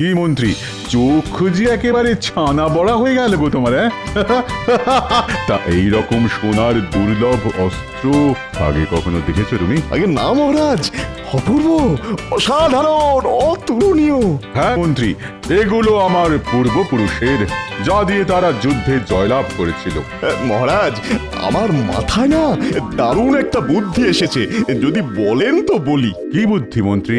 কি মন্ত্রী, চোখ যে একেবারে ছানা বড়া হয়ে গেল গো তোমার, হ্যাঁ? তা এইরকম সোনার দুর্লভ অস্ত্র আগে কখনো দেখেছো তুমি? আগে না মহারাজ, অপূর্ব, অসাধারণ, অতুলনীয়। হ্যাঁ মন্ত্রী, এগুলো আমার পূর্বপুরুষের, যা দিয়ে তারা যুদ্ধে জয়লাভ করেছিল। মহারাজ, আমার মাথায় না দারুণ একটা বুদ্ধি এসেছে, যদি বলেন তো বলি। কি বুদ্ধি মন্ত্রী?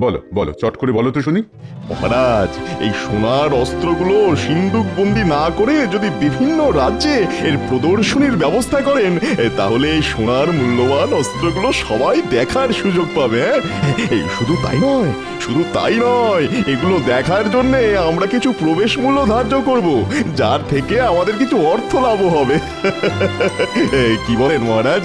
বলো বলো, চট করে বলো তো শুনি। মহারাজ, এই সোনার অস্ত্রগুলো সিন্দুক বন্দি না করে যদি বিভিন্ন রাজ্যে এর প্রদর্শনীর ব্যবস্থা করেন, তাহলে এই সোনার মূল্যবান অস্ত্রগুলো সবাই দেখার সুযোগ পাবে। এই শুধু তাই নয়, শুধু তাই নয়, এগুলো দেখার জন্য আমরা কিছু প্রবেশ মূল্য ধার্য করব, যার থেকে আমাদের কিছু অর্থ লাভ হবে। কি বলেন মহারাজ,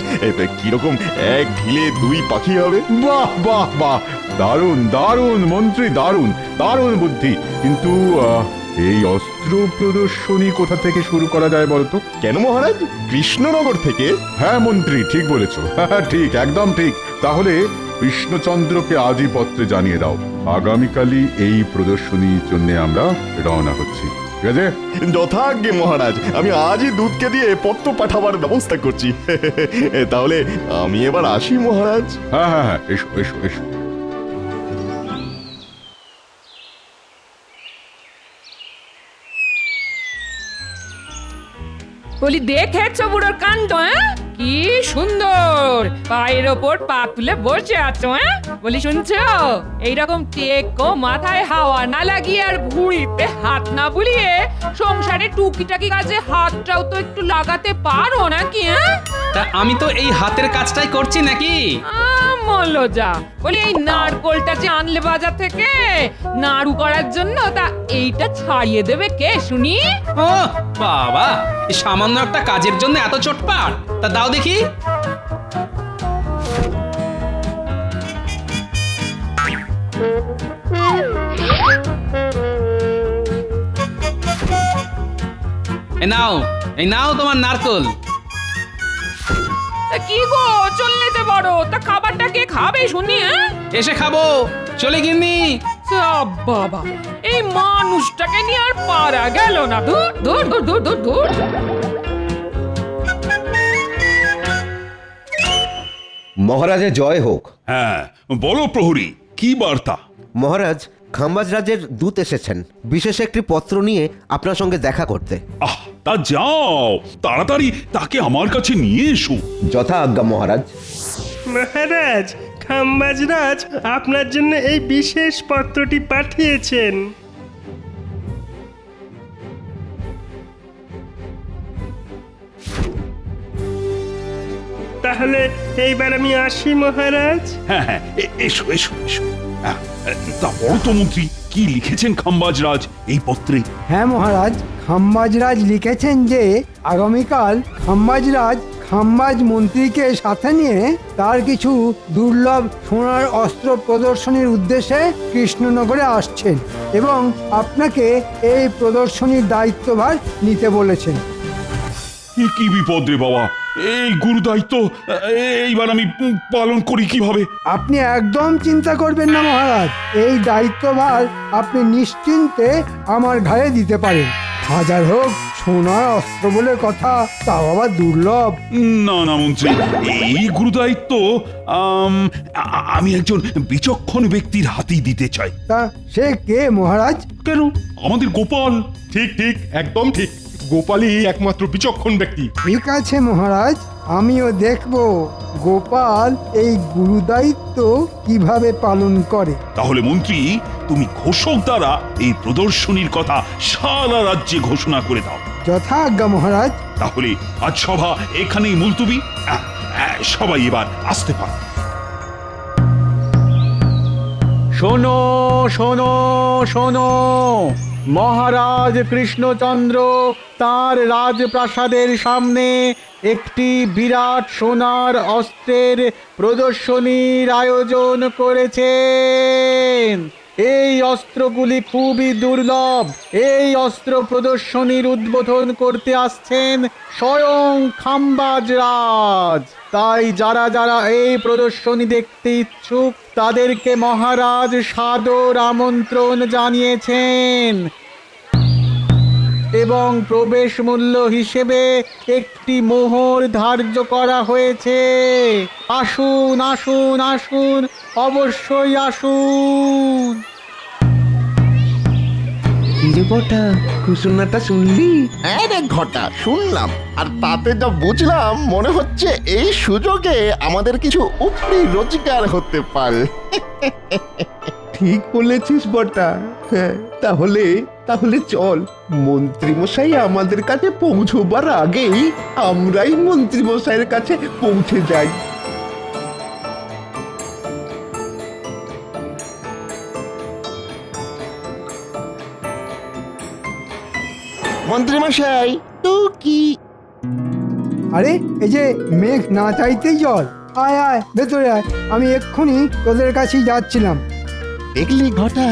কিরকম এক ঢিলে দুই পাখি হবে? বাহ বাহ বাহ, দারুণ দারুণ মন্ত্রী, দারুণ দারুণ বুদ্ধি। কিন্তু এই অস্ত্র প্রদর্শনী কোথা থেকে শুরু করা যায় বলতো? কেন মহারাজ, কৃষ্ণনগর থেকে? হ্যাঁ মন্ত্রী, ঠিক বলেছো। হ্যাঁ ঠিক, একদম ঠিক। তাহলে কৃষ্ণচন্দ্রকে আজই পত্রে জানিয়ে দাও, আগামীকালই এই প্রদর্শনীর জন্য আমরা রওনা হচ্ছি। ঠিক আছে? যথাজ্ঞে মহারাজ, আমি আজই দুধকে দিয়ে পত্র পাঠাবার ব্যবস্থা করছি। তাহলে আমি এবার আসি মহারাজ। হ্যাঁ হ্যাঁ হ্যাঁ, এসো এসো এসো। বলি, দেখেছো বুড়োর কাণ্ড? হ্যাঁ, কি সুন্দর পায়ের ওপর পা তুলে বসে আছো। হ্যাঁ, বলি শুনছো, এইরকম টেকো মাথায় হাওয়া না লাগিয়ে আর ভুঁড়িতে হাত না বুলিয়ে সংসারে টুকিটাকি কাজে হাতটাও তো একটু লাগাতে পারো নাকি? হ্যাঁ, তা আমি তো এই হাতের কাজটাই করছি নাকি? মলজা, বলি এই নারকোলটা যে আনলে বাজার থেকে নাড়ু করার জন্য, তা এইটা ছাড়িয়ে দেবে কে শুনি? ও বাবা, এই সামান্য একটা কাজের জন্য এত চটপাট? তা দাও দেখি। এই নাও তোমার নারকোল। তা কি গো, চললে যে বড়, তা খাবারটা কে খাবে শুনি? হ্যাঁ, এসে খাবো, চলে গিন্নি। বাবা, এই মানুষটাকে নিয়ে আর পারা গেল না। দূর দূর দূর দূর দূর দূর। মহারাজের জয় হোক। হ্যাঁ, বলো প্রহরী, কি বার্তা? মহারাজ, খাম্বাজ রাজের দূত এসেছেন বিশেষ একটি পত্র নিয়ে আপনার সঙ্গে দেখা করতে। আহ, তা যাও, তাড়াতাড়ি তাকে আমার কাছে নিয়ে এসো। যথা আজ্ঞা মহারাজ। মহারাজ, খাম্বাজরাজ আপনার জন্য এই বিশেষ পত্রটি পাঠিয়েছেন। তাহলে এইবার আমি আসি মহারাজ। হ্যাঁ হ্যাঁ, এসো এসো এসো। তা বড় তো মন্ত্রী, কি লিখেছেন খাম্বাজ রাজ এই পত্রে? হ্যাঁ মহারাজ, খাম্বাজরাজ লিখেছেন যে আগামীকাল খাম্বাজরাজ খাম্বাজ মন্ত্রীকে সাথে নিয়ে তার কিছু দুর্লভ সোনার অস্ত্র প্রদর্শনীর উদ্দেশ্যে কৃষ্ণনগরে আসছেন এবং আপনাকে এই প্রদর্শনীর দায়িত্বভার নিতে বলেছেন। কি বিপদ রে বাবা, এই গুরু দায়িত্ব এইবার আমি পালন করি কিভাবে? আপনি একদম চিন্তা করবেন না মহারাজ, এই দায়িত্বভার আপনি নিশ্চিন্তে আমার ঘাড়ে দিতে পারেন। হাজার হোক সোনার অস্ত্র বলে কথা, তাও আবার দুর্লভ। না না মন্ত্রী, এই গুরু দায়িত্ব আমি একজন বিচক্ষণ ব্যক্তির হাতেই দিতে চাই। তা সে কে মহারাজ? কেন, আমাদের গোপাল। ঠিক ঠিক, একদম ঠিক, গোপালই একমাত্র বিচক্ষণ ব্যক্তি। ঠিক আছে মহারাজ, আমিও দেখব গোপাল এই গুরুদায়িত্ব কিভাবে পালন করে। তাহলে মন্ত্রী, তুমি ঘোষক দ্বারা এই প্রদর্শনীর কথা সারা রাজ্যে ঘোষণা করে দাও। যথা আজ্ঞা মহারাজ। তাহলে আজ সভা এখানেই মুলতুবি। সবাই এবার আসতে পারে। শোনো শোনো শোনো, মহারাজ কৃষ্ণচন্দ্র তার রাজপ্রাসাদের সামনে একটি বিরাট সোনার অস্ত্রের প্রদর্শনীর আয়োজন করেছেন। এই অস্ত্রগুলি খুবই দুর্লভ। এই অস্ত্র প্রদর্শনীর উদ্বোধন করতে আসছেন স্বয়ং খাম্বাজ রাজ। তাই যারা যারা এই প্রদর্শনী দেখতে ইচ্ছুক তাদেরকে মহারাজ সাদর আমন্ত্রণ জানিয়েছেন এবং প্রবেশ মূল্য হিসেবে একটি মোহর ধার্য করা হয়েছে। আসুন আসুন আসুন, অবশ্যই আসুন। বটা ঘোষণাটা শুনলি? হ্যাঁ রে ঘটা, শুনলাম। আর তাতে যা বুঝলাম মনে হচ্ছে এই সুযোগে আমাদের কিছু উপরি রোজগার হতে পারে। ঠিক বলেছিস বটা। হ্যাঁ, তাহলে তাহলে চল, মন্ত্রী মশাই আমাদের কাছে পৌঁছবার আগেই আমরাই মন্ত্রী মশাইয়ের কাছে পৌঁছে যাই। মন্ত্রী মশাই তো কি? আরে এই যে মেঘ না চাইতেই জল। আয় আয় ভেতরে আয়, আমি এক্ষুনি তোদের কাছেই যাচ্ছিলাম। দেখলি ঘটা,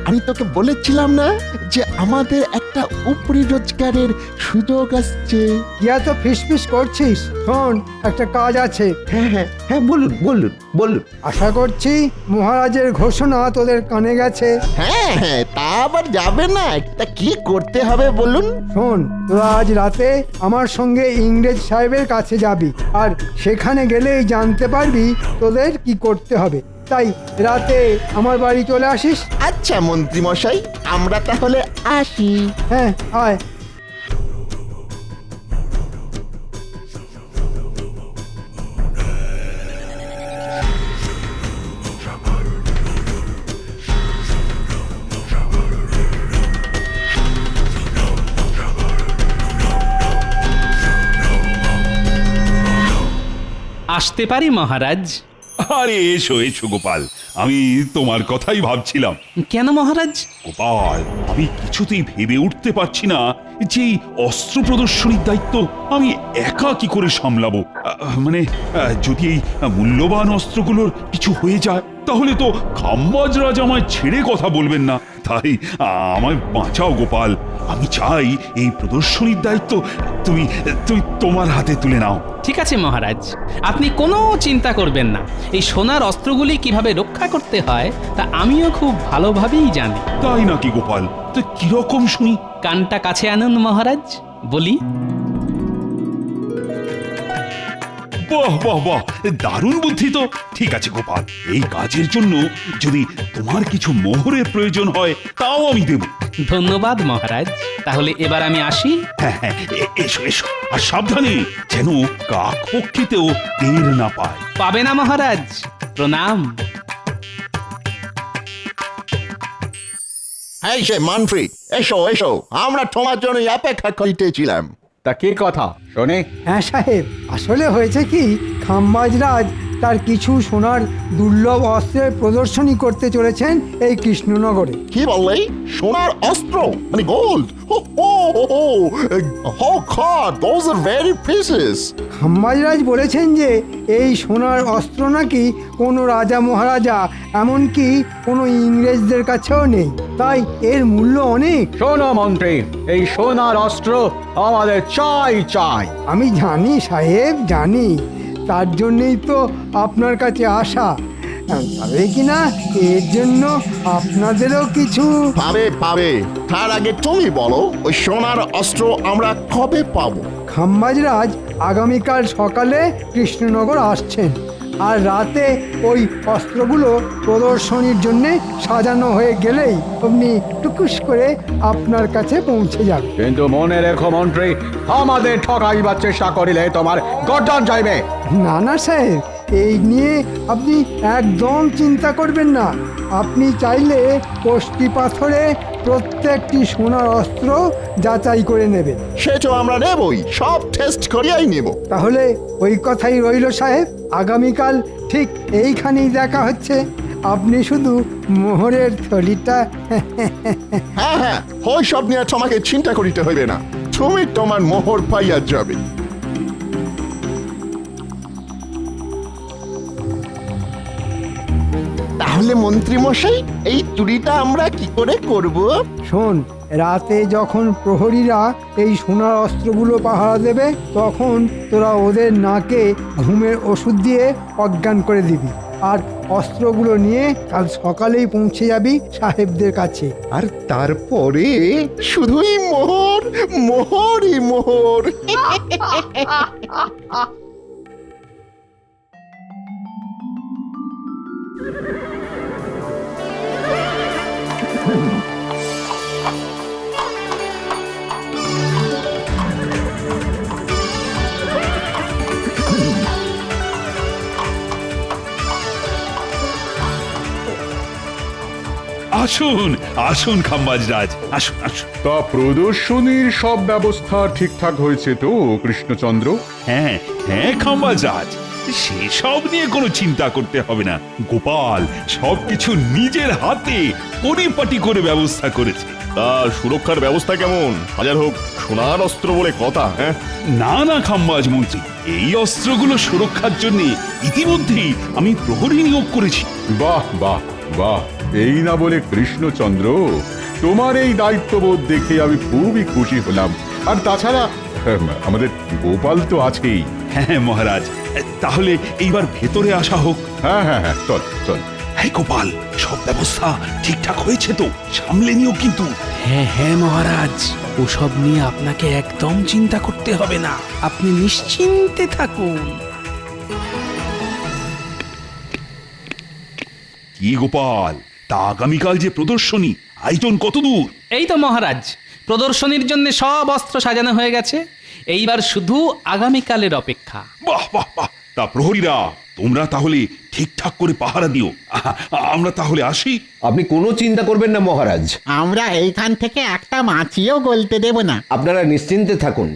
আমি তোকে বলেছিলাম না যে আমাদের একটা উপরি রোজগারের সুযোগ আসছে। কি এত ফিসফিস করছিস? শোন, একটা কাজ আছে। হ্যাঁ হ্যাঁ হ্যাঁ, বলুন বলুন বলুন। আশা করছি মহারাজের ঘোষণা তোদের কানে গেছে। হ্যাঁ হ্যাঁ, তা আবার যাবে না। তা কি করতে হবে বলুন? শোন, তোরা আজ রাতে আমার সঙ্গে ইংরেজ সাহেবের কাছে যাবি, আর সেখানে গেলেই জানতে পারবি তোদের কি করতে হবে। তাই রাতে আমার বাড়ি চলে আসিস। আচ্ছা মন্ত্রী মশাই, আমরা তাহলে আসি। হ্যাঁ আয়। আসতে পারি মহারাজ? আরে এসো এসো গোপাল, আমি তোমার কথাই ভাবছিলাম। কেন মহারাজ? গোপাল, আমি কিছুতেই ভেবে উঠতে পারছি না যে এই অস্ত্র প্রদর্শনীর দায়িত্ব আমি একা কি করে সামলাবো। মানে যদি এই মূল্যবান অস্ত্রগুলোর কিছু হয়ে যায় তাহলে তো খাম্বাজ রাজ আমায় ছেড়ে কথা বলবেন না। তাই আমায় বাঁচাও গোপাল। আমি চাই এই প্রদর্শনীর দায়িত্ব তুমি তুমি তোমার হাতে তুলে নাও। ঠিক আছে মহারাজ, আপনি কোনো চিন্তা করবেন না। এই সোনার অস্ত্রগুলি কিভাবে রক্ষা করতে হয় তা আমিও খুব ভালোভাবেই জানি। তাই নাকি গোপাল? তো কিরকম শুনি? কানটা কাছে আনুন মহারাজ, বলি। বাহ বাহ বাহ, দারুণ বুদ্ধি তো। ঠিক আছে গোপাল, এই কাজের জন্য যদি তোমার কিছু মোহরের প্রয়োজন হয় তাও আমি দেব। ধন্যবাদ মহারাজ, তাহলে এবার আমি আসি। হ্যাঁ হ্যাঁ, এসো এসো, আর সাবধানে যেন কাক পক্ষীতেও টের না পায়। পাবে না মহারাজ, প্রণাম। এই সে মন্ত্রী, এসো এসো, আমরা তোমার জন্য অপেক্ষা করিতেছিলাম। তা কি কথা শোনে? হ্যাঁ সাহেব, আসলে হয়েছে কি, খাম্বাজ রাজ তার কিছু সোনার দুর্লভ অস্ত্রের প্রদর্শনী করতে চলেছেন এই কৃষ্ণনগরে। কি বললে? সোনার অস্ত্র মানে gold? those are very precious. খাম্বাজ রাজ বলেছেন যে এই সোনার অস্ত্র নাকি কোনো রাজা মহারাজা, এমনকি কোনো ইংরেজদের কাছেও নেই। তাই এর মূল্য অনেক। শোনো মন্ত্রী, এই সোনার অস্ত্র আমাদের চাই চাই। আমি জানি সাহেব, জানি। তার জন্যই তো আপনার কাছে আসা। তবে কিনা এর জন্য আপনাদেরও কিছু পাবে পাবে। তার আগে তুমি বলো, ওই সোনার অস্ত্র আমরা কবে পাবো? খাম্বাজ রাজ আগামীকাল সকালে কৃষ্ণনগর আসছেন, আর রাতে ওই অস্ত্রগুলো প্রদর্শনীর জন্যে সাজানো হয়ে গেলেই আপনি টুকুস করে আপনার কাছে পৌঁছে যাবে। কিন্তু মনে রেখো মন্ত্রী, আমাদের ঠকাইবার চেষ্টা করিলে তোমার গর্দান যাইবে। না না সাহেব, এই নিয়ে আপনি একদম চিন্তা করবেন না। আপনি চাইলে কষ্টি পাথরে প্রত্যেকটি সোনার অস্ত্র যাচাই করে নেবেন। সে তো আমরা নেবই, সব টেস্ট করিয়াই নেব। তাহলে ওই কথাই রইল সাহেব, আগামীকাল ঠিক এইখানেই দেখা হচ্ছে। আপনি শুধু মোহরের থলিটা হ্যাঁ হ্যাঁ, ওই সব নিয়ে তোমাকে চিন্তা করিতে হইবে না। তুমি তোমার মোহর পাইয়া যাবে। তাহলে মন্ত্রী মশাই এই চুরিটা আমরা কি করে করব? শোন, রাতে যখন প্রহরীরা এই সোনার অস্ত্রগুলো পাহারা দেবে তখন তোরা ওদের নাকে ঘুমের ওষুধ দিয়ে অজ্ঞান করে দিবি, আর অস্ত্রগুলো নিয়ে কাল সকালেই পৌঁছে যাবি সাহেবদের কাছে। আর তারপরে শুধুই মোহর, মোহরই মোহর। আসুন আসুন খাম্বাজরাজ, আসুন আসুন। তা প্রদর্শনীর সব ব্যবস্থা ঠিকঠাক হয়েছে তো কৃষ্ণচন্দ্র? হ্যাঁ হ্যাঁ খাম্বাজরাজ, সেসব নিয়ে কোনো চিন্তা করতে হবে না। গোপাল সবকিছু নিজের হাতে পরিপাটি করে ব্যবস্থা করেছে। তা সুরক্ষার ব্যবস্থা কেমন? হাজার হোক সোনার অস্ত্র বলে কথা। হ্যাঁ, না না খাম্বাজ মন্ত্রী, এই অস্ত্রগুলো সুরক্ষার জন্য ইতিমধ্যেই আমি প্রহরী নিয়োগ করেছি। বাহ বাহ বাহ, এই না বলে কৃষ্ণচন্দ্র, তোমার এই দায়িত্ববোধ দেখে আমি খুবই খুশি হলাম। আর তাছাড়া আমাদের গোপাল তো আছেই। হ্যাঁ মহারাজ, তাহলে এইবার ভেতরে আসা হোক। হ্যাঁ হ্যাঁ হ্যাঁ, চল চল। হ্যাঁ গোপাল, সব ব্যবস্থা ঠিকঠাক হয়েছে তো? সামলে নিও কিন্তু। হ্যাঁ হ্যাঁ মহারাজ, ওসব নিয়ে আপনাকে একদম চিন্তা করতে হবে না, আপনি নিশ্চিন্তে থাকুন। কি গোপাল, তা আগামীকাল যে প্রদর্শনী, আয়োজন কত দূর? এই তো মহারাজ, প্রদর্শনীর জন্য সব অস্ত্র সাজানো হয়ে গেছে, এইবার শুধু আগামীকালের অপেক্ষা। বাহ বাহ বাহ, তা প্রহরীরা তোমরা তাহলে ঠিকঠাক করে পাহারা দিও। আমরা তাহলে আসি। আপনি কোনো চিন্তা করবেন না মহারাজ, আমরা এইখান থেকে একটা মাছিও গলতে দেব না। আপনারা নিশ্চিন্তে থাকুন।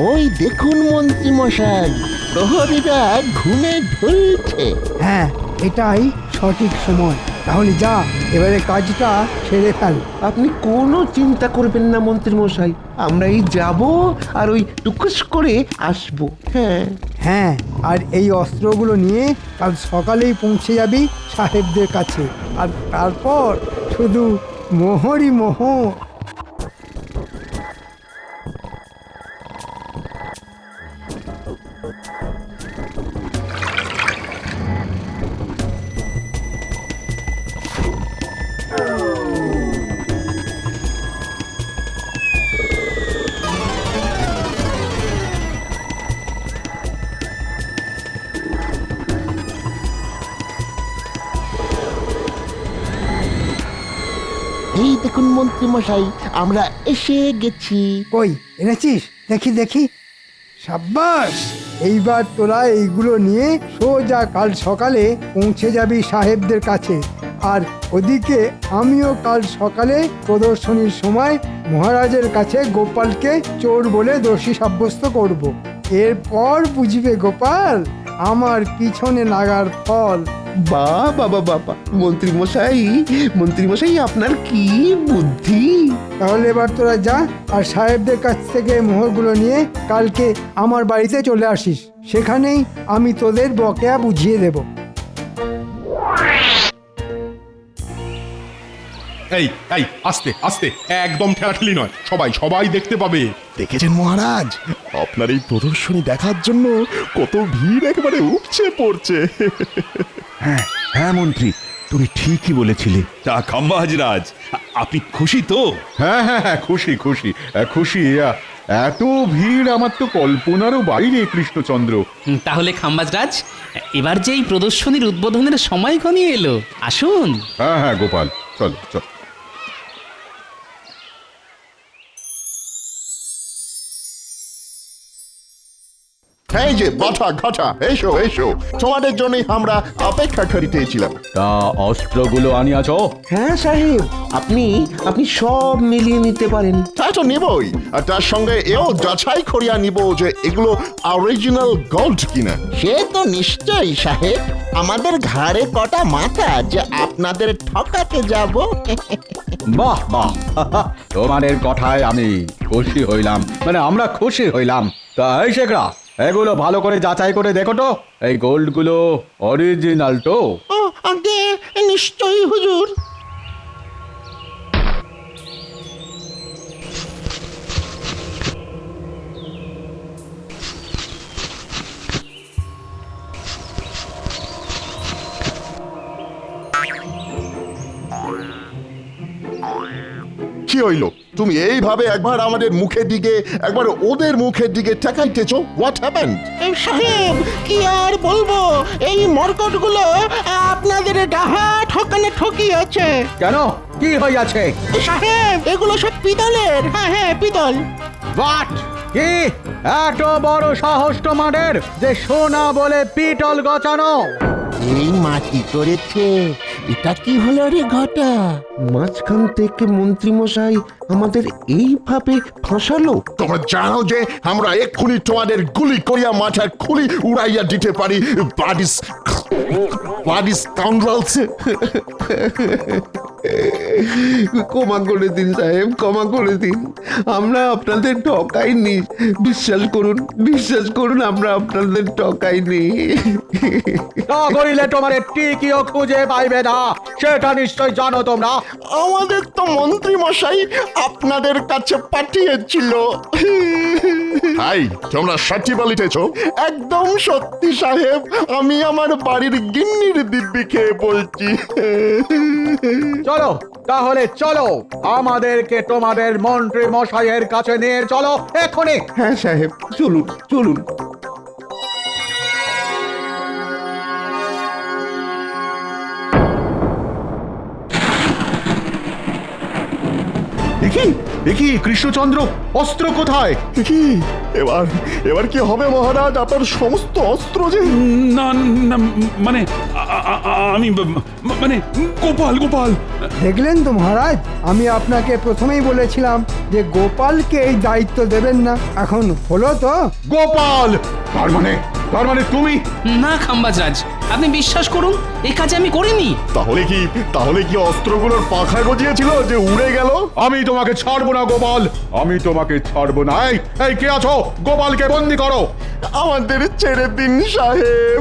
ওই দেখুন মন্ত্রী মশাই, প্রহরীরা ঘুমে ঢলছে। হ্যাঁ, এটাই সঠিক সময়। তাহলে যা, এবারে কাজটা সেরে ফেল। আপনি কোনো চিন্তা করবেন না মন্ত্রী মশাই, আমরা এই যাব আর ওই টুকুস করে আসব। হ্যাঁ হ্যাঁ, আর এই অস্ত্রগুলো নিয়ে কাল সকালেই পৌঁছে যাবি সাহেবদের কাছে, আর তারপর শুধু মোহরই মোহর। এই দেখুন মন্ত্রী মশাই, আমরা এসে গেছি। কই এনেছিস? দেখি দেখি। সাব্বাস, এইবার তোরা এইগুলো নিয়ে সোজা কাল সকালে পৌঁছে যাবি সাহেবদের কাছে। আর ওদিকে আমিও কাল সকালে প্রদর্শনীর সময় মহারাজের কাছে গোপালকে চোর বলে দোষী সাব্যস্ত করব। এরপর বুঝবে গোপাল আমার পিছনে লাগার ফল। বাবা বাবা, মন্ত্রী মশাই আপনার কি বুদ্ধি! তাহলে এবার তোরা যা, আর সাহেবদের কাছ থেকে মোহরগুলো নিয়ে কালকে আমার বাড়িতে চলে আসিস। সেখানেই আমি তোদের বকেয়া বুঝিয়ে দেব। এই এই আস্তে আস্তে, একদম ঠেলাঠেলি নয়, সবাই সবাই দেখতে পাবে। দেখেছেন মহারাজ, আপনার এই প্রদর্শনী দেখার জন্য কত ভিড় একেবারে উপচে পড়ছে। হ্যাঁ হ্যাঁ মন্ত্রী, তুমি ঠিকই বলেছিলে। তা খাম্বাজরাজ, আপনি খুশি তো? হ্যাঁ হ্যাঁ হ্যাঁ, খুশি খুশি খুশি। এত ভিড় আমার তো কল্পনারও বাইরে কৃষ্ণচন্দ্র। তাহলে খাম্বাজরাজ, এবার যে এই প্রদর্শনীর উদ্বোধনের সময় ঘনিয়ে এলো, আসুন। হ্যাঁ হ্যাঁ গোপাল, চলো চল। এই যে বাটা ঘটা, এসো এসো, তোমাদের জন্যই আমরা অপেক্ষা করিতেছিলাম। তা অস্ত্রগুলো আনিয়াছো? হ্যাঁ সাহেব, আপনি আপনি সব মিলিয়ে নিতে পারেন। তাই তো নিবই, আর তার সঙ্গে এও যাচাই করিয়া নিব যে এগুলো অরিজিনাল গোল্ড কিনা। সে তো নিশ্চয়ই সাহেব, আমাদের ঘাড়ে কটা মাথা যে আপনাদের ঠকাতে যাব। বাহ বাহ তোমাদের কথায় আমি খুশি হইলাম, মানে আমরা খুশি হইলাম। তা এই শেখরা, এগুলো ভালো করে যাচাই করে দেখো তো, এই গোল্ডগুলো অরিজিনাল তো? ও আগে নিশ্চয়ই হুজুর। কি হইল? তুমি এইভাবে একবার আমাদের মুখের দিকে একবার ওদের মুখের দিকে তাকাইতেছো। What happened? সাহেব কি আর বলবো, এই মরকটগুলো আপনাদের ডাহা ঠকানে ঠকিয়েছে। কেন, কি হইয়াছে? সাহেব এগুলো সব পিতলের। হ্যাঁ হ্যাঁ পিতল। বাট কি এত বড় সাহস তোমাদের যে সোনা বলে পিতল গচানো? এই মাটি করেছে, এটা কি হলো রে ঘটা? মাঝখান থেকে মন্ত্রী মশাই আমাদের এইভাবে ফাঁসালো। তোমরা জানো যে আমরা এক্ষুনি তোমাদের গুলি করিয়া মাথার খুলি উড়াইয়া দিতে পারি। বাডিস কাউন্ডালস। ক্ষমা করে দিন সাহেব, ক্ষমা করে দিন। আমরা আপনাদের ঠকাইনি, বিশ্বাস করুন আমরা আপনাদের ঠকাইনি। তা করিলে তোমার টিকিও খুঁজে পাইবে না, সেটা নিশ্চয় জানো তোমরা। আমাদের তো মন্ত্রী মশাই আপনাদের কাছে পাঠিয়েছিল। হাই, তোমরা সত্যি বলিতেছ? একদম সত্যি সাহেব, আমি আমার বাড়ির গিন্নির দিব্যি খেয়ে বলছি। চলো তাহলে চলো, আমাদেরকে তোমাদের মন্ত্রী মশাইয়ের কাছে নিয়ে চলো এক্ষুনি। হ্যাঁ সাহেব, চলুন চলুন। দেখি কৃষ্ণচন্দ্র, অস্ত্র কোথায়? কি এবার কি হবে মহারাজ? আপনার সমস্ত অস্ত্র যে? না না, মানে আমি মানে গোপাল। দেখলেন তো মহারাজ, আমি আপনাকে প্রথমেই বলেছিলাম যে গোপালকে এই দায়িত্ব দেবেন না। এখন হলো তো। গোপাল! তার মানে তুমি? না খাম্বাজরাজ, আপনি বিশ্বাস করুন, এই কাজ আমি করিনি। তাহলে কি অস্ত্রগুলোর পাখা গজিয়েছিল যে উড়ে গেল? আমি তোমাকে ছাড়বো না গোপাল, আমি তোমাকে ছাড়বো না। এই কে আছো? গোপালকে বন্দি করো। আমাদের ছেড়ে দিন সাহেব,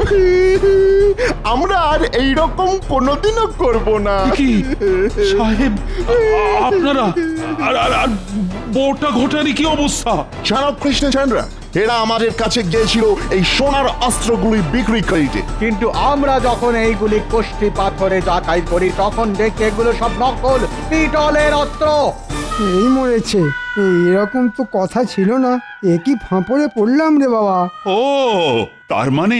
আমরা আর এইরকম কোনোদিনও করব না। কি সাহেব, আপনারা আর বউটা ঘটারই কি অবস্থা? জানো কৃষ্ণচন্দ্র, এরা আমাদের কাছে গিয়েছিল এই সোনার অস্ত্রগুলি বিক্রি করিতে, কিন্তু আমরা যখন এইগুলি কোষ্ঠী পাথরে যাচাই করি তখন দেখি এগুলো সব নকল পিতলের অস্ত্র। এই মরেছে, এরকম তো কথা ছিল না। এ কি ফাঁপড়ে পড়লাম রে বাবা। ও, তার মানে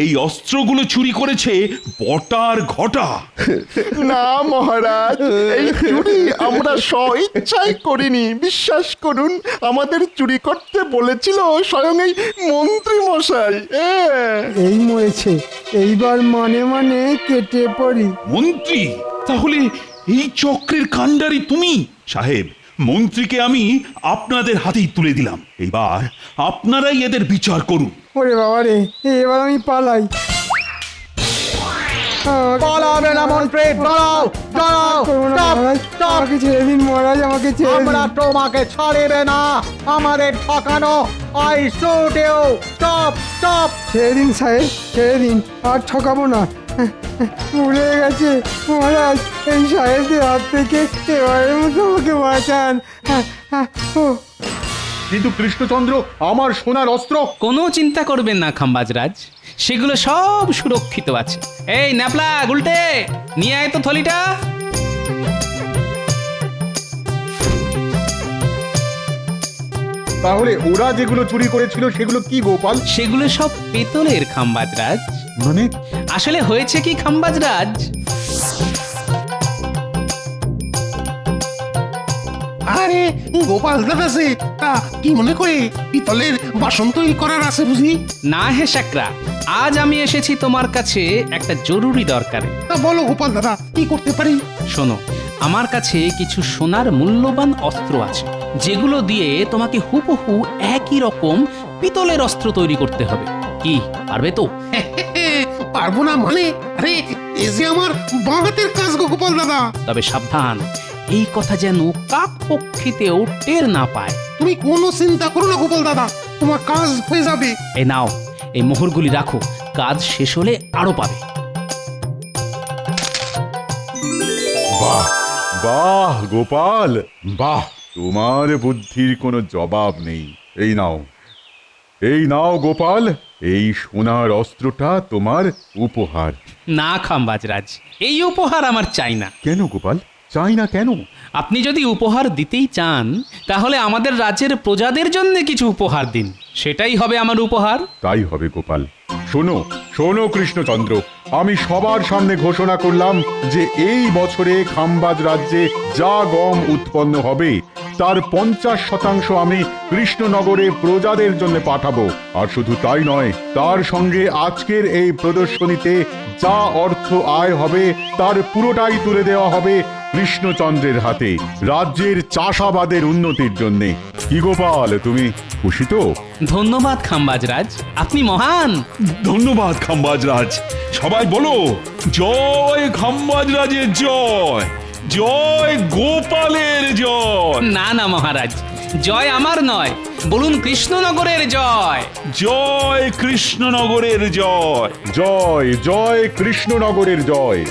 এই অস্ত্রগুলো চুরি করেছে বটার ঘটা। না মহারাজ, এই চুরি আমরা স্বইচ্ছায় করিনি। বিশ্বাস করুন, আমাদের চুরি করতে বলেছিল স্বয়ং এই মন্ত্রী মশাই। এই মরেছে, এইবার মানে কেটে পড়ি। মন্ত্রী? তাহলে এই চক্রের কাণ্ডারি তুমি? সাহেব, মন্ত্রীকে আমি আপনাদের হাতেই তুলে দিলাম, এবার আপনারাই এদের বিচার করুন। ওরে বাবা রে, এবার আমি পালাই। পালাবে না মন্ত্রী, দাঁড়াও দাঁড়াও, আমাকে ছেড়ে দিন মহারাজ, আমাকে ছেড়ে দিন। আমরা তোমাকে ছাড়িবে না, আমাদের ঠকানো। I shoot you, stop stop. ছেড়ে দিন সাহেব, ছেড়ে দিন, আর ঠকাবো না। ভুলে গেছে মহারাজ, এই সাহেবদের হাত থেকে এবারের মতো আমাকে বাঁচান। কিন্তু কৃষ্ণচন্দ্র, আমার সোনার অস্ত্র? কোনো চিন্তা করবেন না খাম্বাজরাজ, সেগুলো সব সুরক্ষিত আছে। এই ন্যাপলা গুলটে, নিয়ে আয় তো থলিটা। তাহলে ওরা যেগুলো চুরি করেছিল সেগুলো কি গোপাল? সেগুলো সব পেতলের খাম্বাজরাজ। মানে? আসলে হয়েছে কি খাম্বাজরাজ, আরে গোপাল দাদা সে তা কি মনে করে পিতলের বাসন তৈরি করার আছে বুঝি? না হে শাকরা, আজ আমি এসেছি তোমার কাছে একটা জরুরি দরকারে। তা বলো গোপাল দাদা, কি করতে পারি? শোনো, আমার কাছে কিছু সোনার মূল্যবান অস্ত্র আছে, যেগুলো দিয়ে তোমাকে হুবহু একই রকম পিতলের অস্ত্র তৈরি করতে হবে। কি পারবে তো? পারবো না মানে? আরে এ যে আমার বাঁ হাতের কাজ গো গোপাল দাদা। তবে সাবধান, এই কথা যেন কাক পক্ষীতেও টের না পায়। তুমি কোনো চিন্তা করো না গোপাল দাদা, তোমার কাজ হয়ে যাবে। এই নাও, এই মোহরগুলি রাখো, কাজ শেষ হলে আরো পাবে। বাহ বাহ গোপাল, বাহ, তোমার বুদ্ধির কোনো জবাব নেই। এই নাও গোপাল, এই সোনার অস্ত্রটা তোমার উপহার। না খাম্বাজরাজ, এই উপহার আমার চাই না। কেন গোপাল, চাই না কেন? আপনি যদি উপহার দিতেই চান, তাহলে আমাদের রাজ্যের প্রজাদের জন্য কিছু উপহার দিন, সেটাই হবে আমার উপহার। তাই হবে গোপাল। শোনো শোনো কৃষ্ণচন্দ্র, আমি সবার সামনে ঘোষণা করলাম যে এই বছরে খাম্বাজ রাজ্যে যা গম উৎপন্ন হবে তার 50% আমি কৃষ্ণনগরে প্রজাদের জন্য পাঠাবো। আর শুধু তাই নয়, তার সঙ্গে আজকের এই প্রদর্শনীতে যা অর্থ আয় হবে তার পুরোটাই তুলে দেওয়া হবে কৃষ্ণচন্দ্রের হাতে, রাজ্যের চাষাবাদের উন্নতির জন্যে। কি গোপাল, তুমি খুশি তো? ধন্যবাদ খাম্বাজরাজ, আপনি মহান। ধন্যবাদ খাম্বাজরাজ। সবাই বলো, জয় খাম্বাজরাজের জয়, জয় গোপালের জয়। না না মহারাজ, জয় আমার নয়, বলুন কৃষ্ণনগরের জয়। জয় কৃষ্ণনগরের জয়। জয় জয় কৃষ্ণনগরের জয়।